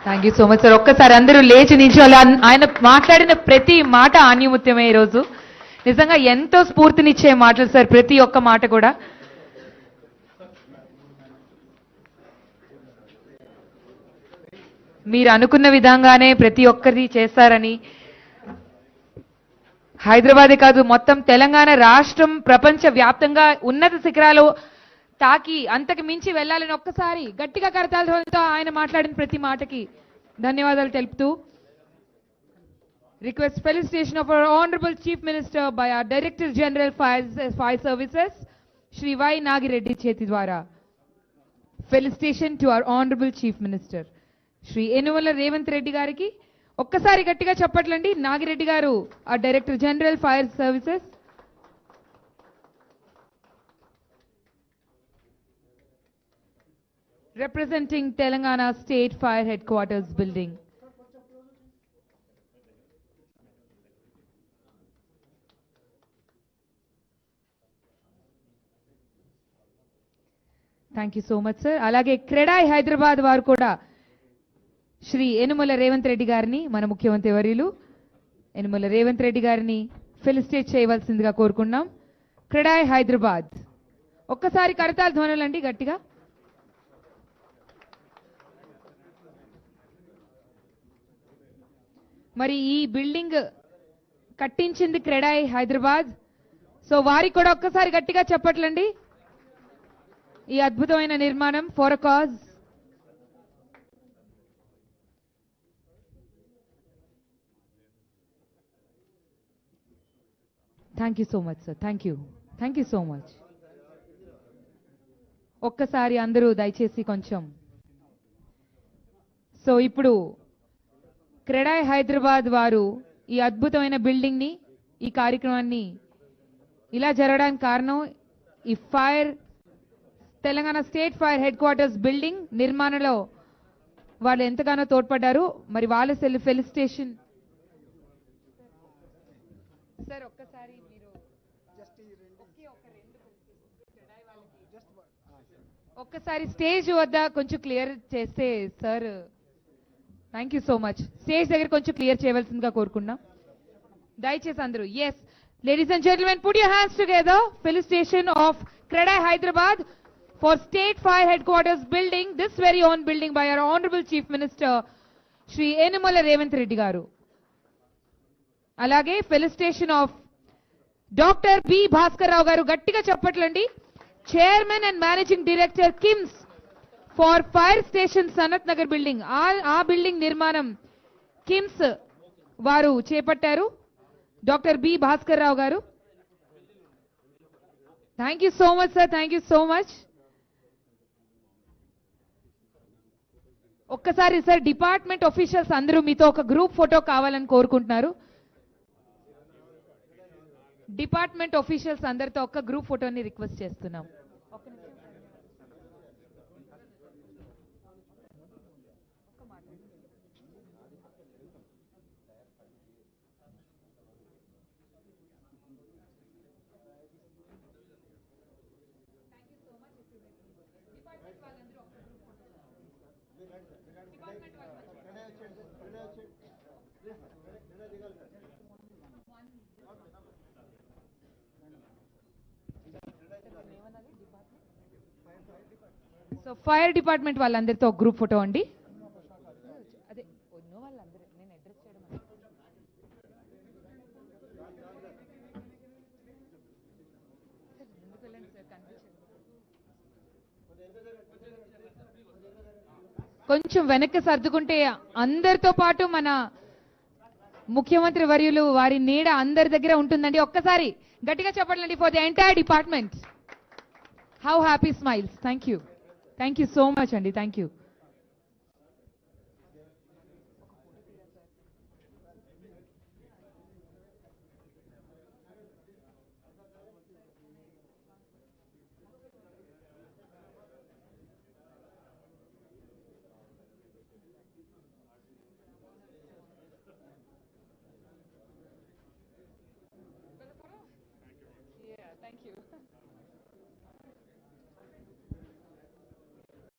Thank you so much sir. ఒక్కసారి అందరూ లేచి నిల్చోవాలి. ఆయన మాట్లాడిన ప్రతి మాట ఆణిముత్యమే ఈరోజు. నిజంగా ఎంతో స్ఫూర్తినిచ్చే మాటలు సార్, ప్రతి ఒక్క మాట కూడా. మీరు అనుకున్న విధంగానే ప్రతి ఒక్కరి చేస్తారని, హైదరాబాదే కాదు మొత్తం తెలంగాణ రాష్ట్రం ప్రపంచ వ్యాప్తంగా ఉన్నత శిఖరాలు తాకి అంతకు మించి వెళ్ళాలని ఒక్కసారి గట్టిగా కరతాళతో ఆయన మాట్లాడిన ప్రతి మాటకి ధన్యవాదాలు తెలుపుతూ, request felicitation of our honorable chief minister by our director general fire services Shri Y Nagireddy cheti dwara. Felicitation to our honorable chief minister Shri Yenuvala Revanth Reddy gariki ఒక్కసారి గట్టిగా చెప్పట్లండి. నాగిరెడ్డి గారు ఆ director general fire services. representing Telangana State Fire Headquarters building. Thank you so much sir. అలాగే క్రెడాయ్ హైదరాబాద్ వారు కూడా శ్రీ యనుమల రేవంత్ రెడ్డి గారిని, మన ముఖ్యమంత్రి వర్యులు యనుమల రేవంత్ రెడ్డి గారిని ఫెలిసిటేట్ చేయవలసిందిగా కోరుకున్నాం. క్రెడాయ్ హైదరాబాద్ ఒక్కసారి కరతాళ ధ్వనులండి గట్టిగా. మరి ఈ బిల్డింగ్ కట్టించింది క్రెడాయ్ హైదరాబాద్. సో వారికి కూడా ఒక్కసారి గట్టిగా చెప్పట్లండి. ఈ అద్భుతమైన నిర్మాణం for a cause. Thank you so much sir. Thank you so much. ఒక్కసారి అందరూ దయచేసి కొంచెం. సో ఇప్పుడు క్రెడాయ్ హైదరాబాద్ వారు ఈ అద్భుతమైన బిల్డింగ్ ని, ఈ కార్యక్రమాన్ని ఇలా జరగడానికి కారణం ఈ Telangana state fire head quarters building నిర్మాణంలో వాళ్ళు ఎంతగానో తోడ్పడ్డారు. మరి వాళ్ళ ఫెలిసిటేషన్ సార్. ఒక్కసారి మీరు ఒక్కసారి స్టేజ్ వద్ద కొంచెం క్లియర్ చేస్తే sir. Thank you so much. Stage దగ్గర కొంచెం క్లియర్ చేయవలసిందిగా కోరుకున్నాం దయచేసి అందరూ. Yes ladies and gentlemen, put your hands together. Felicitation of CREDAI Hyderabad for State Fire Headquarters building, this very own building by our Honorable Chief Minister Shri Yenuvala Revanth Reddy garu. Alage felicitation of Dr. B. Bhaskar Rao garu, gattiga chappatlandi. Chairman and Managing Director KIMS for Fire Station Sanat Nagar building. Aa building nirmanam KIMS varu chepattaru. Dr. B. Bhaskar Rao garu. Thank you so much sir. Thank you so much. ఒక్కసారి sir department officials అందరూ మీతో ఒక group photo కావాలని కోరుకుంటున్నారు. Department officials అందరితో ఒక group ఫోటోని request చేస్తున్నాం. సో ఫైర్ డిపార్ట్మెంట్ వాళ్ళందరితో ఒక గ్రూప్ ఫోటో అండి. అదే వాళ్ళందరూ నేను అడ్రస్ చేయడం. కొంచెం వెనక్కి సర్దుకుంటే అందరితో పాటు మన ముఖ్యమంత్రి వర్యులు వారి నీడ అందరి దగ్గర ఉంటుందండి. ఒక్కసారి గట్టిగా చెప్పండి for the entire department. How happy smiles. Thank you so much అండి. Thank you. Thank you.